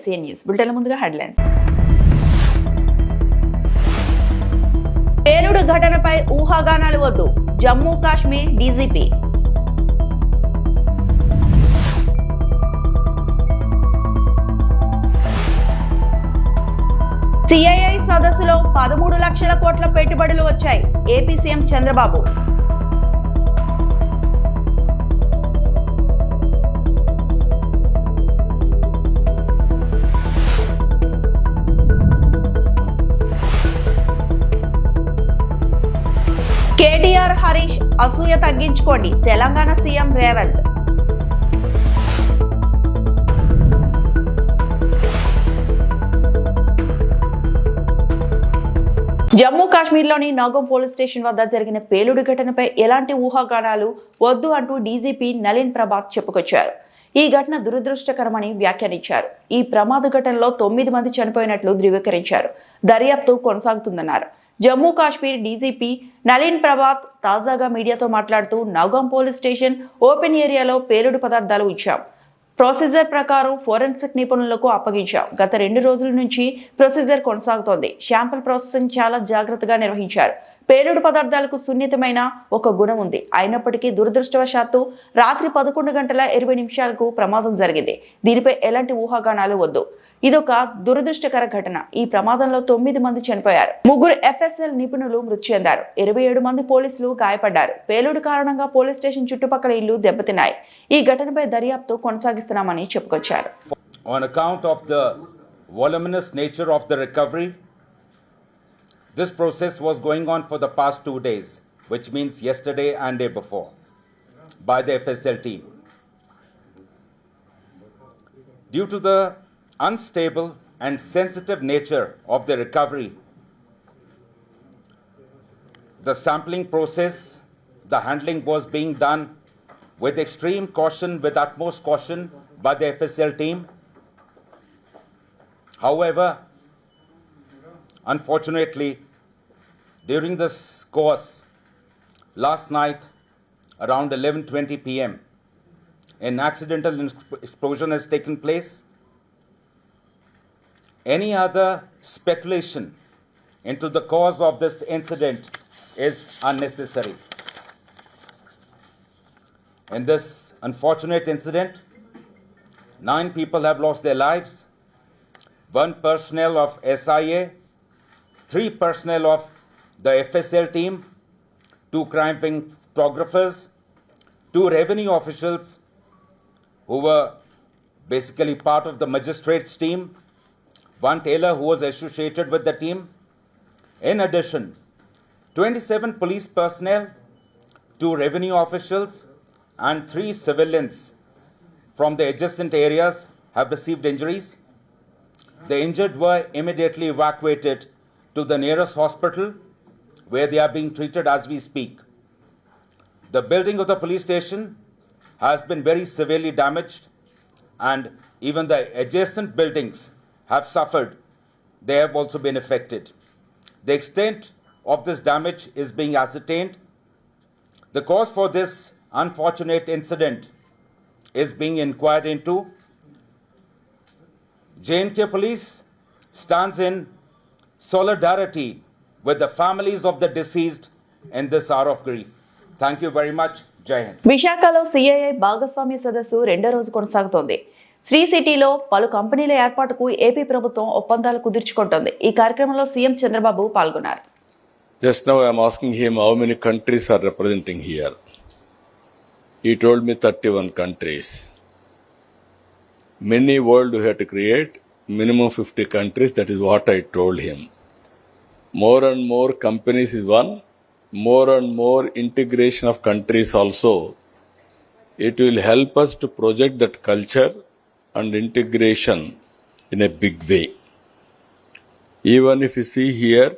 SCA news bulletin ముందుగా headlines. పేలుడు ఘటనపై ఊహాగానాలు వద్దు, జమ్మూ కాశ్మీర్ డీజీపీ. సిఐఐ సదస్సులో 13 లక్షల కోట్ల పెట్టుబడులు వచ్చాయి, ఏపీ సీఎం చంద్రబాబు. కేటీఆర్ హరీష్ అసూయ తగ్గించుకోండి, తెలంగాణ సీఎం రేవంత్. జమ్మూ కాశ్మీర్లోని నౌగం పోలీస్ స్టేషన్ వద్ద జరిగిన పేలుడు ఘటనపై ఎలాంటి ఊహాగానాలు వద్దు అంటూ డీజీపీ నలిన్ ప్రభాత్ చెప్పుకొచ్చారు. ఈ ఘటన దురదృష్టకరమని వ్యాఖ్యానించారు. ఈ ప్రమాద ఘటనలో 9 మంది చనిపోయినట్లు ధృవీకరించారు. దర్యాప్తు కొనసాగుతుందన్నారు. జమ్మూ కాశ్మీర్ డీజీపీ నలిన్ ప్రభాత్ తాజాగా మీడియాతో మాట్లాడుతూ నౌగాం పోలీస్ స్టేషన్ ఓపెన్ ఏరియాలో పేలుడు పదార్థాలు ఇచ్చాం. ప్రొసీజర్ ప్రకారం ఫోరెన్సిక్ నిపుణులకు అప్పగించాం. గత 2 రోజుల నుంచి ప్రొసీజర్ కొనసాగుతోంది. శాంపిల్ ప్రాసెసింగ్ చాలా జాగ్రత్తగా నిర్వహించారు. పేలుడు పదార్థాలకు సున్నితమైన ఒక గుణం ఉంది. అయినప్పటికీ దురదృష్టవశాత్తు రాత్రి 11 గంటల 20 నిమిషాలకు ప్రమాదం జరిగింది. దీనిపై ఎలాంటి ఊహాగానాలు వద్దు. ఇదొక దురదృష్టకర ఘటన. ఈ ప్రమాదంలో 9 మంది చనిపోయారు. 3 FSL నిపుణులు మృతి చెందారు. 27 మంది పోలీసులు గాయపడ్డారు. పేలుడు కారణంగా పోలీస్ స్టేషన్ చుట్టుపక్కల ఇళ్లు దెబ్బతిన్నాయి. ఈ ఘటనపై దర్యాప్తు కొనసాగిస్తున్నామని చెప్పుకొచ్చారు. On account of the voluminous nature of the recovery, this process was going on for the past 2 days, which means yesterday and day before, by the FSL team. Due to the unstable and sensitive nature of the recovery, the sampling process, the handling was being done with extreme caution, with utmost caution by the FSL team. However, unfortunately, during this course, last night around 11:20 p.m., an accidental explosion has taken place. Any other speculation into the cause of this incident is unnecessary. In this unfortunate incident, 9 people have lost their lives, 1 personnel of SIA, 3 personnel of the FSL team, 2 crime-fighting photographers, 2 revenue officials who were basically part of the magistrates team, 1 tailor who was associated with the team. In addition, 27 police personnel, 2 revenue officials and 3 civilians from the adjacent areas have received injuries. The injured were immediately evacuated to the nearest hospital where they are being treated as we speak. The building of the police station has been very severely damaged, and even the adjacent buildings have suffered. They have also been affected. The extent of this damage is being ascertained. The cause for this unfortunate incident is being inquired into. J&K Police stands in solidarity with the families of the deceased in this hour of grief. Thank you very much. Jai Hind. విశాఖలో CII భాగస్వామ్య సదస్సు 2వ రోజు కొనసాగుతోంది. శ్రీ సిటీలో పలు కంపెనీల ఏర్పాటుకు ఏపీ ప్రభుత్వం ఒప్పందాలు కుదుర్చుకుంటోంది. ఈ కార్యక్రమంలో సీఎం చంద్రబాబు పాల్గొన్నారు. Just now I am asking him how many countries are representing here. He told me 31 countries. Many world we have to create, minimum 50 countries, that is what I told him. More and more companies is one, more and more integration of countries also. It will help us to project that culture and integration in a big way. Even if you see here,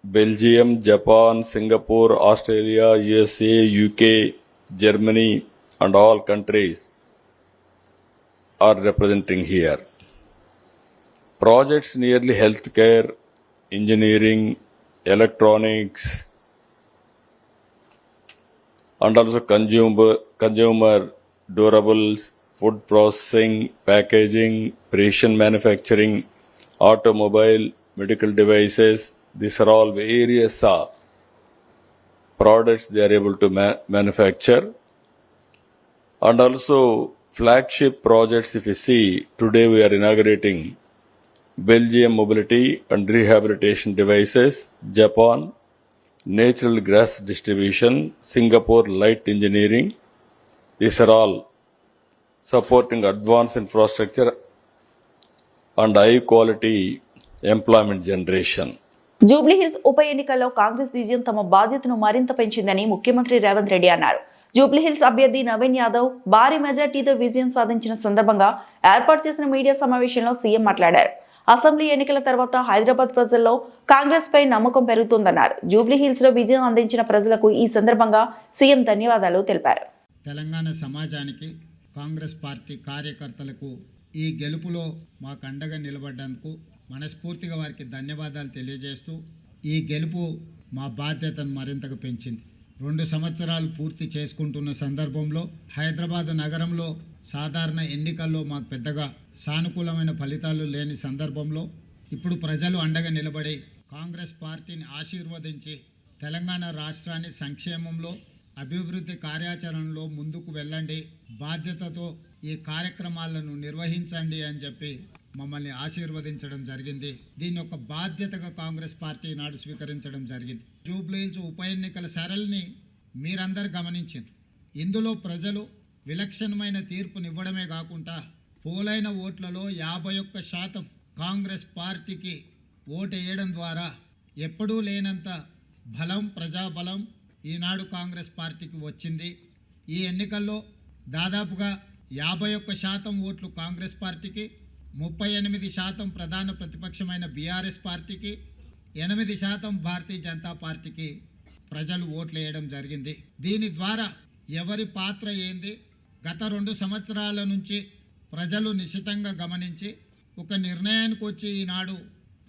Belgium, Japan, Singapore, Australia, USA, UK, Germany and all countries are representing here. Projects nearly healthcare, engineering, electronics and also consumer durables, food processing, packaging, precision manufacturing, automobile, medical devices. These are all various products they are able to manufacture. And also flagship projects, if you see, today we are inaugurating Belgium mobility and rehabilitation devices, Japan, natural gas distribution, Singapore light engineering. These are all supporting advanced infrastructure and high quality employment generation. Jubilee Hills ఉప ఎన్నికల్లో కాంగ్రెస్ విజయం తమ బాధ్యతను మరింత పెంచిందని ముఖ్యమంత్రి రేవంత్ రెడ్డి అన్నారు. జూబ్లీహిల్స్ అభ్యర్థి నవీన్ యాదవ్ భారీ మెజార్టీతో విజయం సాధించిన సందర్భంగా ఏర్పాటు చేసిన మీడియా సమావేశంలో సీఎం మాట్లాడారు. అసెంబ్లీ ఎన్నికల తర్వాత హైదరాబాద్ ప్రజల్లో కాంగ్రెస్ పై నమ్మకం పెరుగుతుందన్నారు. జూబ్లీహిల్స్ లో విజయం అందించిన ప్రజలకు ఈ సందర్భంగా సీఎం ధన్యవాదాలు తెలిపారు. తెలంగాణ సమాజానికి కాంగ్రెస్ పార్టీ కార్యకర్తలకు ఈ గెలుపులో మాకు అండగా నిలబడ్డందుకు మనస్ఫూర్తిగా వారికి ధన్యవాదాలు తెలియజేస్తూ ఈ గెలుపు మా బాధ్యతను మరింతగా పెంచింది. 2 సంవత్సరాలు పూర్తి చేసుకుంటున్న సందర్భంలో హైదరాబాద్ నగరంలో సాధారణ ఎన్నికల్లో మాకు పెద్దగా సానుకూలమైన ఫలితాలు లేని సందర్భంలో ఇప్పుడు ప్రజలు అండగా నిలబడి కాంగ్రెస్ పార్టీని ఆశీర్వదించి తెలంగాణ రాష్ట్రాన్ని సంక్షేమంలో అభివృద్ధి కార్యాచరణలో ముందుకు వెళ్ళండి, బాధ్యతతో ఈ కార్యక్రమాలను నిర్వహించండి అని చెప్పి మమ్మల్ని ఆశీర్వదించడం జరిగింది. దీన్ని ఒక బాధ్యతగా కాంగ్రెస్ పార్టీ నాడు స్వీకరించడం జరిగింది. జూబ్లీహిల్స్ ఉప ఎన్నికల సరళిని మీరందరూ గమనించారు. ఇందులో ప్రజలు విలక్షణమైన తీర్పునివ్వడమే కాకుండా పోలైన ఓట్లలో 51% కాంగ్రెస్ పార్టీకి ఓటు వేయడం ద్వారా ఎప్పుడూ లేనంత బలం, ప్రజాబలం ఈనాడు కాంగ్రెస్ పార్టీకి వచ్చింది. ఈ ఎన్నికల్లో దాదాపుగా 51% ఓట్లు కాంగ్రెస్ పార్టీకి, 38% ప్రధాన ప్రతిపక్షమైన బీఆర్ఎస్ పార్టీకి, 8% భారతీయ జనతా పార్టీకి ప్రజలు ఓట్లు వేయడం జరిగింది. దీని ద్వారా ఎవరి పాత్ర ఏంది గత 2 సంవత్సరాల నుంచి ప్రజలు నిశితంగా గమనించి ఒక నిర్ణయానికి వచ్చి ఈనాడు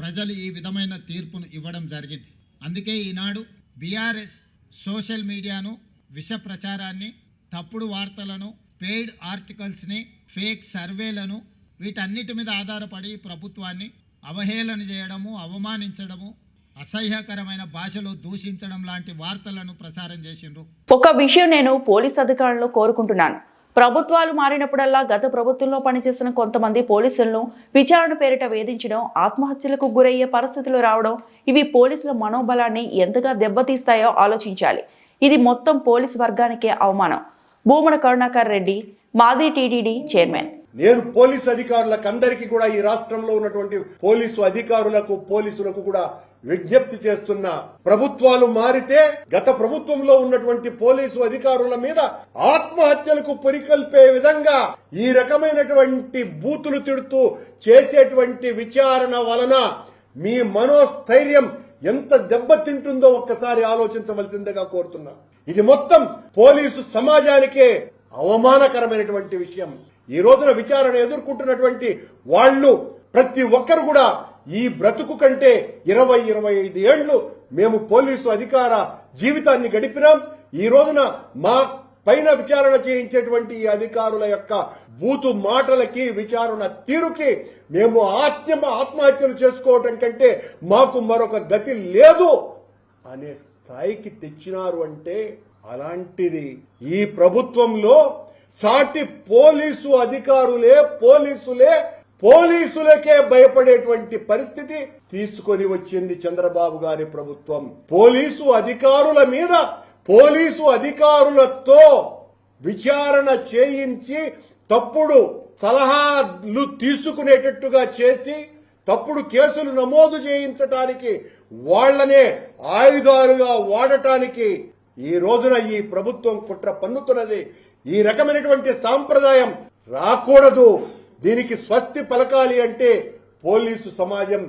ప్రజలు ఈ విధమైన తీర్పును ఇవ్వడం జరిగింది. అందుకే ఈనాడు బీఆర్ఎస్ సోషల్ మీడియాను, విష ప్రచారాన్ని, తప్పుడు వార్తలను, పెయిడ్ ఆర్టికల్స్ని, ఫేక్ సర్వేలను వీటన్నిటి మీద ఆధారపడి ప్రభుత్వాన్ని అవహేళన చేయడము, అవమానించడము, అసహ్యకరమైన భాషలో దూషించడం లాంటి వార్తలను ప్రసారం చేసిండ్రు. ఒక విషయం నేను పోలీస్ అధికారులను కోరుకుంటున్నాను. ప్రభుత్వాలు మారినప్పుడల్లా గత ప్రభుత్వంలో పనిచేసిన కొంతమంది పోలీసులను విచారణ పేరిట వేధించడం, ఆత్మహత్యలకు గురయ్యే పరిస్థితులు రావడం, ఇవి పోలీసుల మనోబలాన్ని ఎంతగా దెబ్బతీస్తాయో ఆలోచించాలి. ఇది మొత్తం పోలీసు వర్గానికే అవమానం. భూమన కరుణాకర్ రెడ్డి, మాజీ టీటీడీ చైర్మన్. నేను పోలీసు అధికారులకు అందరికీ కూడా, ఈ రాష్ట్రంలో ఉన్నటువంటి పోలీసు అధికారులకు, పోలీసులకు కూడా విజ్ఞప్తి చేస్తున్నా, ప్రభుత్వాలు మారితే గత ప్రభుత్వంలో ఉన్నటువంటి పోలీసు అధికారుల మీద ఆత్మహత్యలకు పురికొల్పే విధంగా ఈ రకమైనటువంటి బూతులు తిడుతూ చేసేటువంటి విచారణ వలన మీ మనోస్థైర్యం ఎంత దెబ్బతింటుందో ఒక్కసారి ఆలోచించవలసిందిగా కోరుతున్నా. ఇది మొత్తం పోలీసు సమాజానికే అవమానకరమైనటువంటి విషయం. ఈ రోజున విచారణ ఎదుర్కొంటున్నటువంటి వాళ్ళు ప్రతి ఒక్కరు కూడా ఈ బ్రతుకు కంటే 20-25 ఏళ్లు మేము పోలీసు అధికార జీవితాన్ని గడిపినాం. ఈ రోజున మా పైన విచారణ చేయించేటువంటి ఈ అధికారుల యొక్క బూతు మాటలకి, విచారణ తీరుకి మేము ఆత్మహత్యలు చేసుకోవటం కంటే మాకు మరొక గతి లేదు అనే స్థాయికి తెచ్చినారు. అంటే అలాంటిది ఈ ప్రభుత్వంలో సాటి పోలీసు అధికారులే, పోలీసులకే భయపడేటువంటి పరిస్థితి తీసుకొని వచ్చింది చంద్రబాబు గారి ప్రభుత్వం. పోలీసు అధికారుల మీద, పోలీసు అధికారులతో విచారణ చేయించి తప్పుడు సలహాలు తీసుకునేటట్టుగా చేసి తప్పుడు కేసులు నమోదు చేయించటానికి, వాళ్లనే ఆయుధాలుగా వాడటానికి ఈ రోజున ఈ ప్రభుత్వం కుట్ర పన్నుతున్నది. ఈ రకమైనటువంటి సాంప్రదాయం రాకూడదు. దీనికి స్వస్తి పలకాలి అంటే పోలీసు సమాజం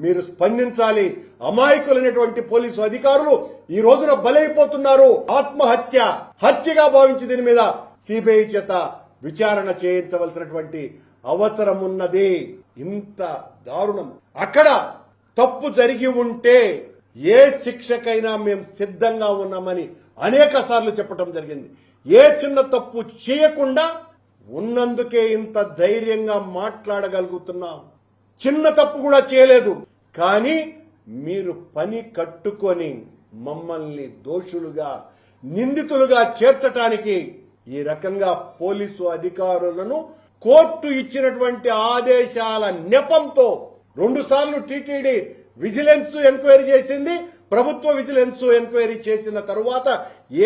మీరు స్పందించాలి. అమాయకులైనటువంటి పోలీసు అధికారులు ఈ రోజున బలైపోతున్నారు. హత్యగా భావించి దీని మీద సిబిఐ చేత విచారణ చేయించవలసినటువంటి అవసరం ఉన్నది. ఇంత దారుణం. అక్కడ తప్పు జరిగి ఉంటే ఏ శిక్షకైనా మేము సిద్ధంగా ఉన్నామని అనేక సార్లు చెప్పడం జరిగింది. ఏ చిన్న తప్పు చేయకుండా ఉన్నందుకే ఇంత ధైర్యంగా మాట్లాడగలుగుతున్నాం. చిన్న తప్పు కూడా చేయలేదు, కానీ మీరు పని కట్టుకొని మమ్మల్ని దోషులుగా నిందితులుగా చేర్చటానికి ఈ రకంగా పోలీసు అధికారులను కోర్టు ఇచ్చినటువంటి ఆదేశాల నెపంతో 2 సార్లు టీటీడీ విజిలెన్స్ ఎంక్వైరీ చేసింది. ప్రభుత్వ విజిలెన్స్ ఎంక్వైరీ చేసిన తరువాత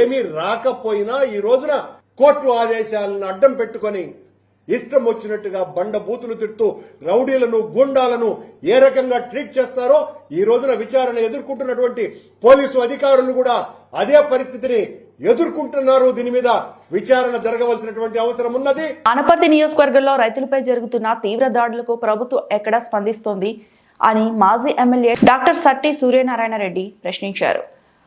ఏమీ రాకపోయినా ఈ రోజున కోర్టు ఆదేశాలను అడ్డం పెట్టుకొని ఇష్టం వచ్చినట్టుగా బండ బూతులు తిడుతూ రౌడీలను గూండాలను ఏ రకంగా ట్రీట్ చేస్తారో ఈ రోజున విచారణ ఎదుర్కొంటున్నటువంటి పోలీసు అధికారులు కూడా అదే పరిస్థితిని ఎదుర్కొంటున్నారు. దీని మీద విచారణ జరగవలసినటువంటి అవసరం ఉన్నది. ఆనపర్తి నియోజకవర్గంలో రైతులపై జరుగుతున్న తీవ్ర దాడులకు ప్రభుత్వం ఎక్కడ స్పందిస్తోంది అని మాజీ ఎమ్మెల్యే డాక్టర్ సట్టి సూర్యనారాయణ రెడ్డి ప్రశ్నించారు.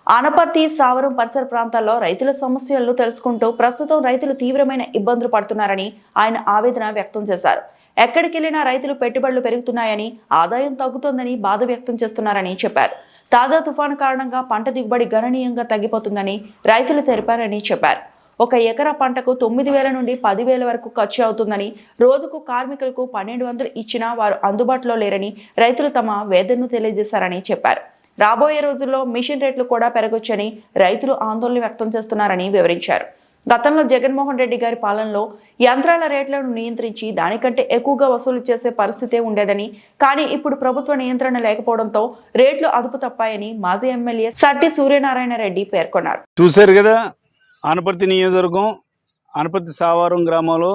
ఆనపర్తి, సావరం పరిసర ప్రాంతాల్లో రైతుల సమస్యలను తెలుసుకుంటూ ప్రస్తుతం రైతులు తీవ్రమైన ఇబ్బందులు పడుతున్నారని ఆయన ఆవేదన వ్యక్తం చేశారు. ఎక్కడికెళ్లినా రైతులు పెట్టుబడులు పెరుగుతున్నాయని, ఆదాయం తగ్గుతోందని బాధ వ్యక్తం చేస్తున్నారని చెప్పారు. తాజా తుఫాను కారణంగా పంట దిగుబడి గణనీయంగా తగ్గిపోతుందని రైతులు తెలిపారని చెప్పారు. 1 ఎకరా పంటకు 9,000 నుండి 10,000 వరకు ఖర్చు అవుతుందని, రోజుకు కార్మికులకు 1,200 ఇచ్చినా వారు అందుబాటులో లేరని రైతులు తమ వేదనను తెలియజేశారని చెప్పారు. రాబోయే రోజుల్లో మిషన్ రేట్లు కూడా పెరగొచ్చని రైతులు ఆందోళన వ్యక్తం చేస్తున్నారని వివరించారు. గతంలో జగన్మోహన్ రెడ్డి గారి పాలనలో యంత్రాల రేట్లను నియంత్రించి దానికంటే ఎక్కువగా వసూలు చేసే పరిస్థితే ఉండేదని, కానీ ఇప్పుడు ప్రభుత్వ నియంత్రణ లేకపోవడంతో రేట్లు అదుపు తప్పాయని మాజీ ఎమ్మెల్యే సట్టి సూర్యనారాయణ రెడ్డి పేర్కొన్నారు. చూశారు కదా, ఆనపర్తి నియోజకవర్గం ఆనపర్తి సావారం గ్రామంలో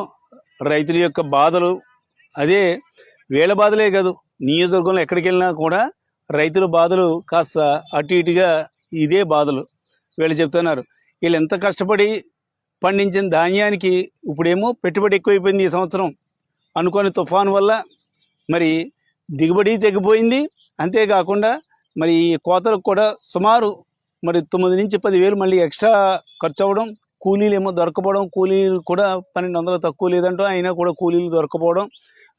రైతుల యొక్క బాధలు. అదే వీళ్ళ బాధలే కాదు, నియోజకవర్గంలో ఎక్కడికి వెళ్ళినా కూడా రైతుల బాధలు కాస్త అటు ఇటుగా ఇదే బాధలు. వీళ్ళు చెప్తున్నారు, వీళ్ళు ఎంత కష్టపడి పండించిన ధాన్యానికి ఇప్పుడేమో పెట్టుబడి ఎక్కువైపోయింది. ఈ సంవత్సరం అనుకోని తుఫాను వల్ల మరి దిగుబడి తగ్గిపోయింది. అంతేకాకుండా మరి ఈ కోతలకు కూడా సుమారు మరి 9 నుంచి 10,000 మళ్ళీ ఎక్స్ట్రా ఖర్చు అవ్వడం, కూలీలు ఏమో దొరకపోవడం, కూలీలు కూడా 1,200 తక్కువ లేదంటూ అయినా కూడా కూలీలు దొరకపోవడం,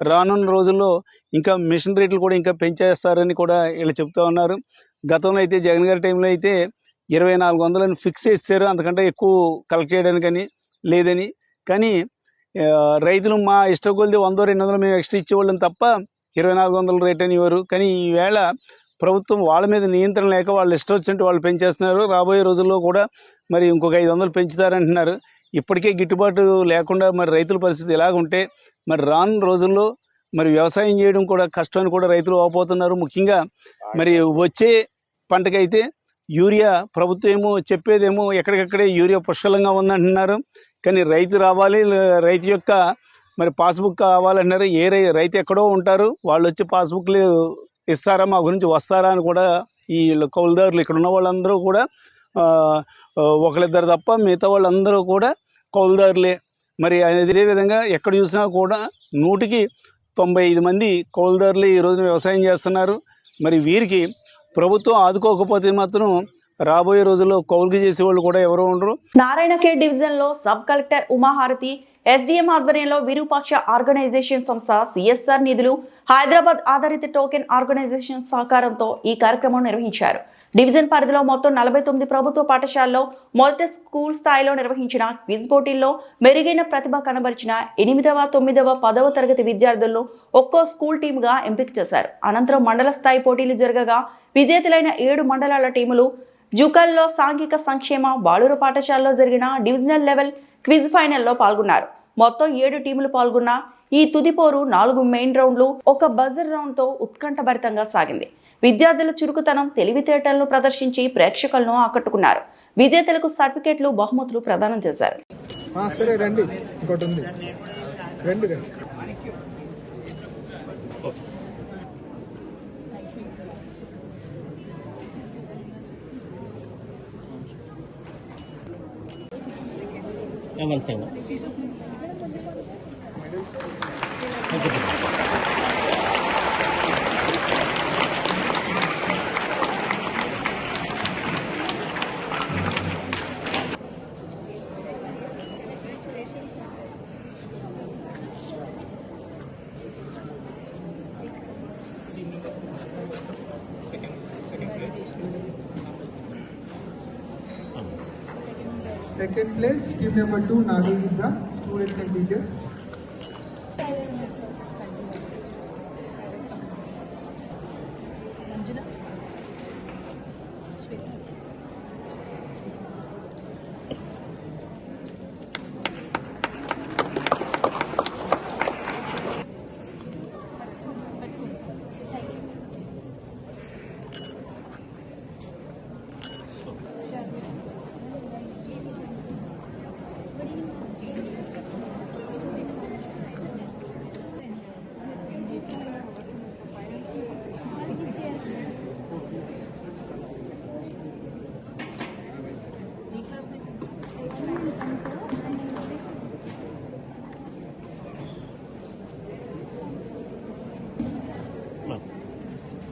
రానున్న రోజుల్లో ఇంకా మిషన్ రేట్లు కూడా ఇంకా పెంచేస్తారని కూడా వీళ్ళు చెప్తూ ఉన్నారు. గతంలో అయితే జగన్ గారి టైంలో అయితే 2,400 ఫిక్స్ చేశారు, అంతకంటే ఎక్కువ కలెక్ట్ చేయడానికని లేదని. కానీ రైతులు మా ఇష్ట కొలిది 100-200 మేము ఎక్స్ట్రా ఇచ్చేవాళ్ళం తప్ప 2,400 రేట్ అని ఇవ్వరు. కానీ ఈవేళ ప్రభుత్వం వాళ్ళ మీద నియంత్రణ లేక వాళ్ళు ఇష్టం వచ్చినట్టు వాళ్ళు పెంచేస్తున్నారు. రాబోయే రోజుల్లో కూడా మరి ఇంకొక 500 పెంచుతారంటున్నారు. ఇప్పటికే గిట్టుబాటు లేకుండా మరి రైతుల పరిస్థితి ఎలాగుంటే మరి రాను రోజుల్లో మరి వ్యవసాయం చేయడం కూడా కష్టాన్ని కూడా రైతులు అవపోతున్నారు. ముఖ్యంగా మరి వచ్చే పంటకైతే యూరియా ప్రభుత్వం ఏమో చెప్పేదేమో ఎక్కడికక్కడే యూరియా పుష్కలంగా ఉందంటున్నారు. కానీ రైతు రావాలి, రైతు యొక్క మరి పాస్బుక్ కావాలంటున్నారు. రైతు ఎక్కడో ఉంటారు, వాళ్ళు వచ్చి పాస్బుక్లు ఇస్తారా, మా గురించి వస్తారా అని కూడా ఈ కౌలుదారులు ఇక్కడ ఉన్న వాళ్ళందరూ కూడా ఒకళ్ళిద్దరు తప్ప మిగతా వాళ్ళందరూ కూడా కౌలుదారులే. మరి అదేవిధంగా ఎక్కడ చూసినా కూడా 100కి 95 మంది కౌలుదారులు ఈ రోజున వ్యవసాయం చేస్తున్నారు. మరి వీరికి ప్రభుత్వం ఆదుకోకపోతే మాత్రం రాబోయే రోజుల్లో కౌలుకి చేసేవాళ్ళు కూడా ఎవరో ఉండరు. నారాయణఖేడ్ డివిజన్ లో సబ్ కలెక్టర్ ఉమాహారతి, ఎస్డిఎం ఆధ్వర్యంలో విరూపాక్ష ఆర్గనైజేషన్ సంస్థ, సిఎస్ఆర్ నిధులు, హైదరాబాద్ ఆధారిత టోకెన్ ఆర్గనైజేషన్ సహకారంతో ఈ కార్యక్రమం నిర్వహించారు. డివిజన్ పరిధిలో మొత్తం 49 ప్రభుత్వ పాఠశాలలో మొదట స్కూల్ స్థాయిలో నిర్వహించిన క్విజ్ పోటీల్లో మెరుగైన ప్రతిభ కనబరిచిన 8వ, 9వ, 10వ తరగతి విద్యార్థులను ఒక్కో స్కూల్ టీమ్గా ఎంపిక చేశారు. అనంతరం మండల స్థాయి పోటీలు జరగగా విజేతలైన 7 మండలాల టీములు జుకల్లో సాంఘిక సంక్షేమ బాలుర పాఠశాలలో జరిగిన డివిజనల్ లెవెల్ క్విజ్ ఫైనల్లో పాల్గొన్నారు. మొత్తం 7 టీములు పాల్గొన్న ఈ తుది పోరు 4 మెయిన్ రౌండ్లు, ఒక బజర్ రౌండ్ తో ఉత్కంఠభరితంగా సాగింది. విద్యార్థులు చురుకుతనం, తెలివితేటలను ప్రదర్శించి ప్రేక్షకులను ఆకట్టుకున్నారు. విజేతలకు సర్టిఫికెట్లు, బహుమతులు ప్రదానం చేశారు. Second place, team number 2, Nagagidda, students and teachers.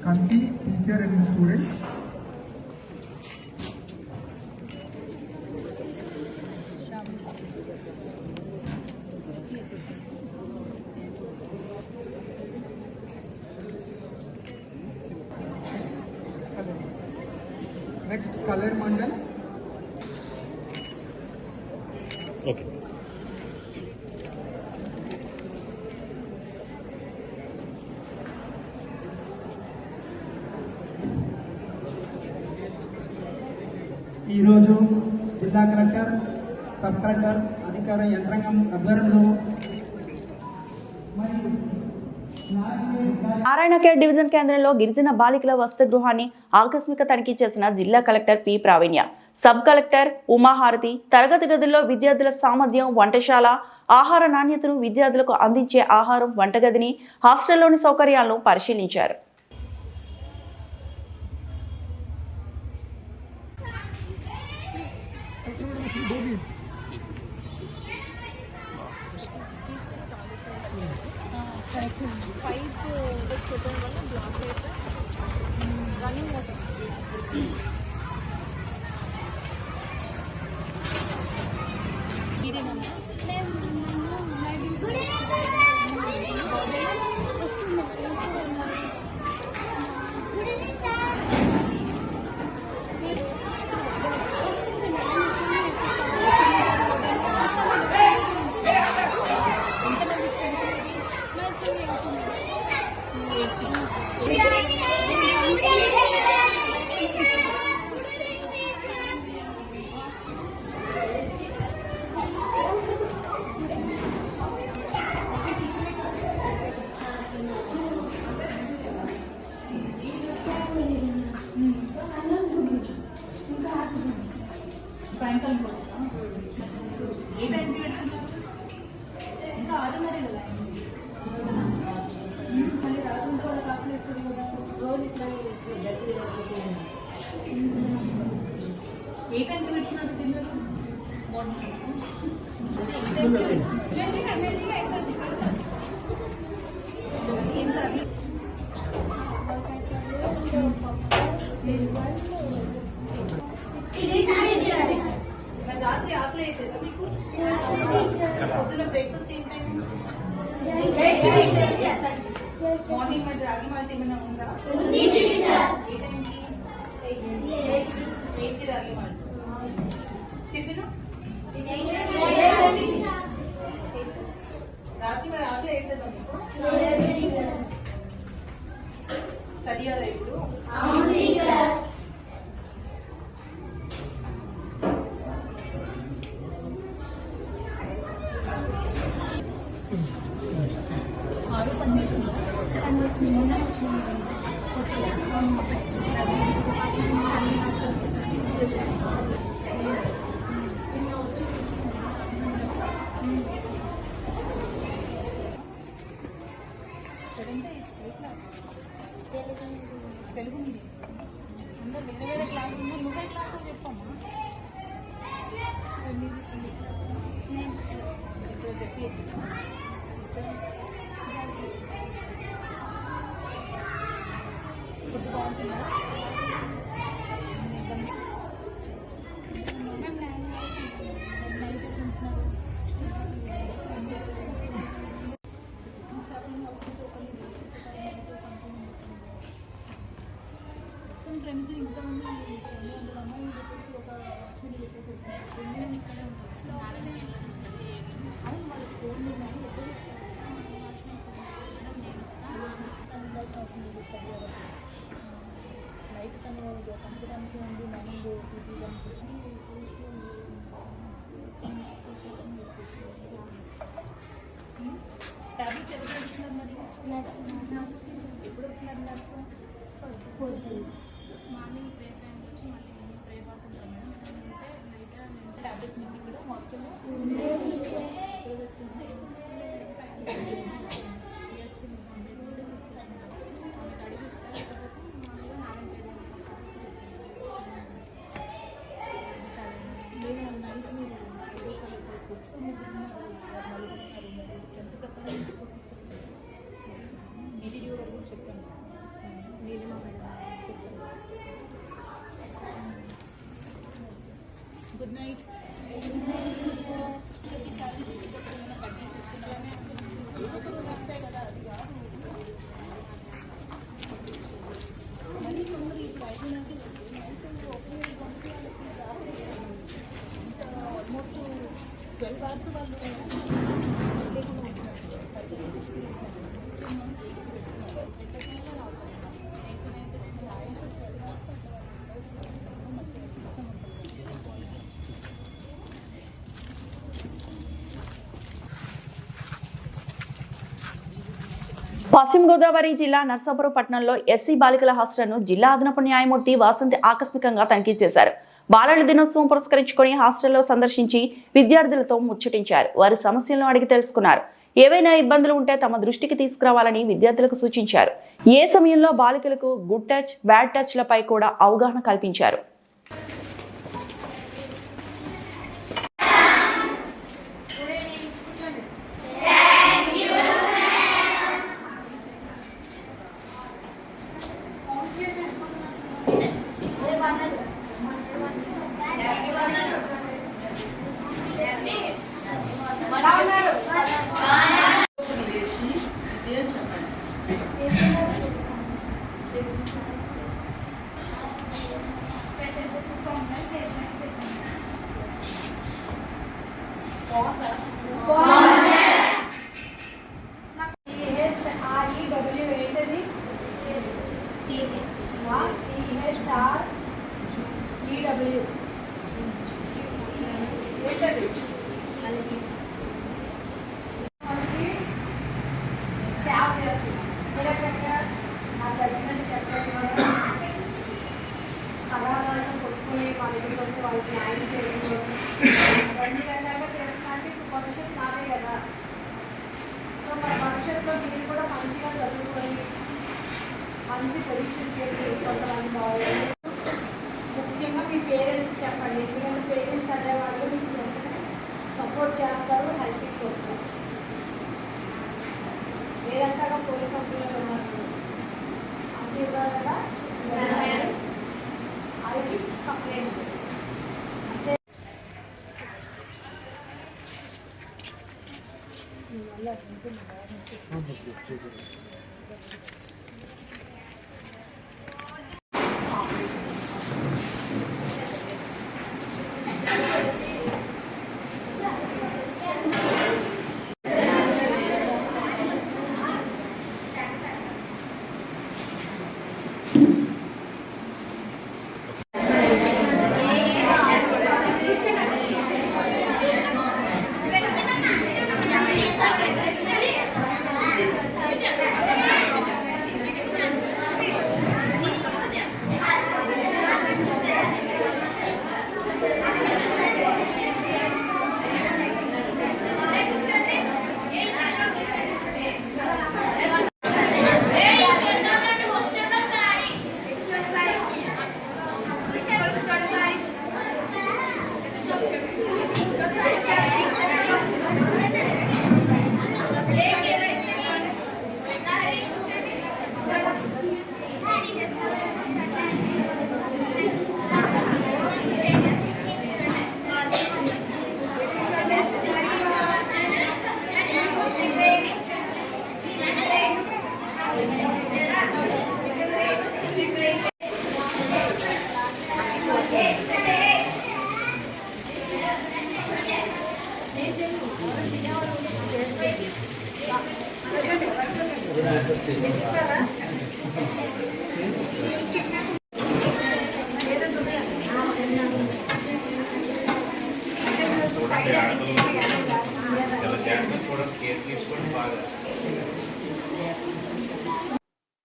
Kanti, teacher and student. Next, color mandal. Okay. ఈరోజు జిల్లా కలెక్టర్, సబ్ కలెక్టర్ అధికార యంత్రాంగం ఆధ్వర్యంలో నారాయణఖేడ్ డివిజన్ కేంద్రంలో గిరిజన బాలికల వసతి గృహాన్ని ఆకస్మిక తనిఖీ చేసిన జిల్లా కలెక్టర్ పి ప్రావీణ్య, సబ్ కలెక్టర్ ఉమాహారతి తరగతి గదుల్లో విద్యార్థుల సామర్థ్యం, వంటశాల, ఆహార నాణ్యతను, విద్యార్థులకు అందించే ఆహారం, వంటగదిని, హాస్టల్లోని సౌకర్యాలను పరిశీలించారు. రాత్రి ఆకలి అవుతుందా మీకు? పొద్దున బ్రేక్ఫాస్ట్ ఏం టైం? మార్నింగ్ మరి రాగి మాల్ట్ ఏమైనా ఉందా? ఏ టైంకి? 8కి రాగి మాల్ట్. టిఫిన్ రాత్రి మరి ఆకలి అవుతుందా మీకు? స్టడీ అలా ఇప్పుడు? తెలుగు మీది అందరూ వేరే వేరే క్లాస్ ఉంది. నువ్వే క్లాస్ అని చెప్పమ్మా. ఇప్పుడు చెప్పి ఫుడ్ బాగుంటుందా? ఫ్రెండ్స్ ఇంతమంది ఒక ఇక్కడే ఉంటారు. అవును వాళ్ళకి ఫోన్ నైట్ తను పంపడానికి ఉంది. మార్నింగ్ పీజీ ట్యాబ్లెట్స్ ఎవరు నడుస్తున్నారు? మరి ఎప్పుడు వస్తున్నారు నర్సు? మార్నింగ్ ప్రే టైం వచ్చి మళ్ళీ ప్రే పడుతుంటాం మేడం. అంటే నైట్ ట్యాబ్లెట్స్ మీకు ఇక్కడ హాస్టల్లో చెప్పండి. నేను పశ్చిమ గోదావరి జిల్లా నర్సాపురం పట్టణంలో ఎస్సీ బాలికల హాస్టల్ను జిల్లా అదనపు న్యాయమూర్తి వాసంతి ఆకస్మికంగా తనిఖీ చేశారు. బాలల దినోత్సవం పురస్కరించుకొని హాస్టల్లో సందర్శించి విద్యార్థులతో ముచ్చటించారు. వారి సమస్యలను అడిగి తెలుసుకున్నారు. ఏవైనా ఇబ్బందులు ఉంటే తమ దృష్టికి తీసుకురావాలని విద్యార్థులకు సూచించారు. ఏ సమయంలో బాలికలకు గుడ్ టచ్, బ్యాడ్ టచ్ లపై కూడా అవగాహన కల్పించారు. మంచి పొజిషన్ చేసి కొంతమంది బాగుంది. ముఖ్యంగా మీ పేరెంట్స్ చెప్పండి, ఎందుకంటే పేరెంట్స్ అనేవాళ్ళు మీకు సపోర్ట్ చేస్తారు, హెల్పింగ్ వస్తారు. వేరంతగా పోలీస్ కంపెనీలు ఉన్నారు అది కదా అది కంప్లైంట్.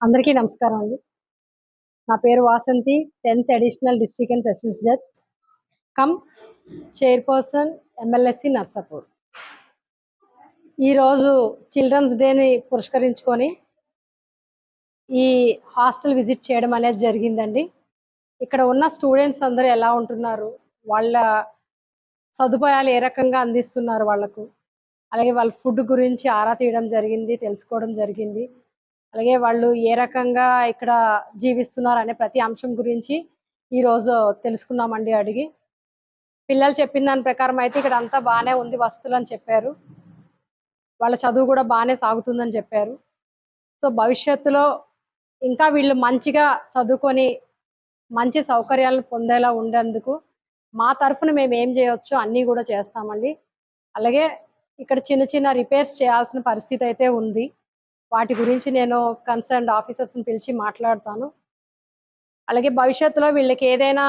అందరికీ నమస్కారం అండి. నా పేరు Vasanthi, 10th additional district and sessions judge cum chairperson MLSC Narsapur. ఈరోజు చిల్డ్రన్స్ డేని పురస్కరించుకొని ఈ హాస్టల్ విజిట్ చేయడం అనేది జరిగిందండి. ఇక్కడ ఉన్న స్టూడెంట్స్ అందరూ ఎలా ఉంటున్నారు, వాళ్ళ సదుపాయాలు ఏ రకంగా అందిస్తున్నారు వాళ్ళకు, అలాగే వాళ్ళ ఫుడ్ గురించి ఆరా తీయడం జరిగింది, తెలుసుకోవడం జరిగింది. అలాగే వాళ్ళు ఏ రకంగా ఇక్కడ జీవిస్తున్నారు అనే ప్రతి అంశం గురించి ఈరోజు తెలుసుకున్నామండి అడిగి. పిల్లలు చెప్పిన దాని ప్రకారం అయితే ఇక్కడ అంతా బాగానే ఉంది, వస్తువులు అని చెప్పారు. వాళ్ళ చదువు కూడా బాగానే సాగుతుందని చెప్పారు. సో భవిష్యత్తులో ఇంకా వీళ్ళు మంచిగా చదువుకొని మంచి సౌకర్యాలను పొందేలా ఉండేందుకు మా తరఫున మేము ఏం చేయవచ్చో అన్నీ కూడా చేస్తామండి. అలాగే ఇక్కడ చిన్న చిన్న రిపేర్స్ చేయాల్సిన పరిస్థితి అయితే ఉంది. వాటి గురించి నేను కన్సర్న్డ్ ఆఫీసర్స్ని పిలిచి మాట్లాడతాను. అలాగే భవిష్యత్తులో వీళ్ళకి ఏదైనా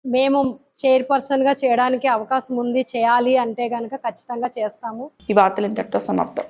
మేము చైర్పర్సన్గా చేయడానికి అవకాశం ఉంది, చేయాలి అంటే కనుక ఖచ్చితంగా చేస్తాము. ఈ వార్తలు ఇంతటితో సమాప్తం.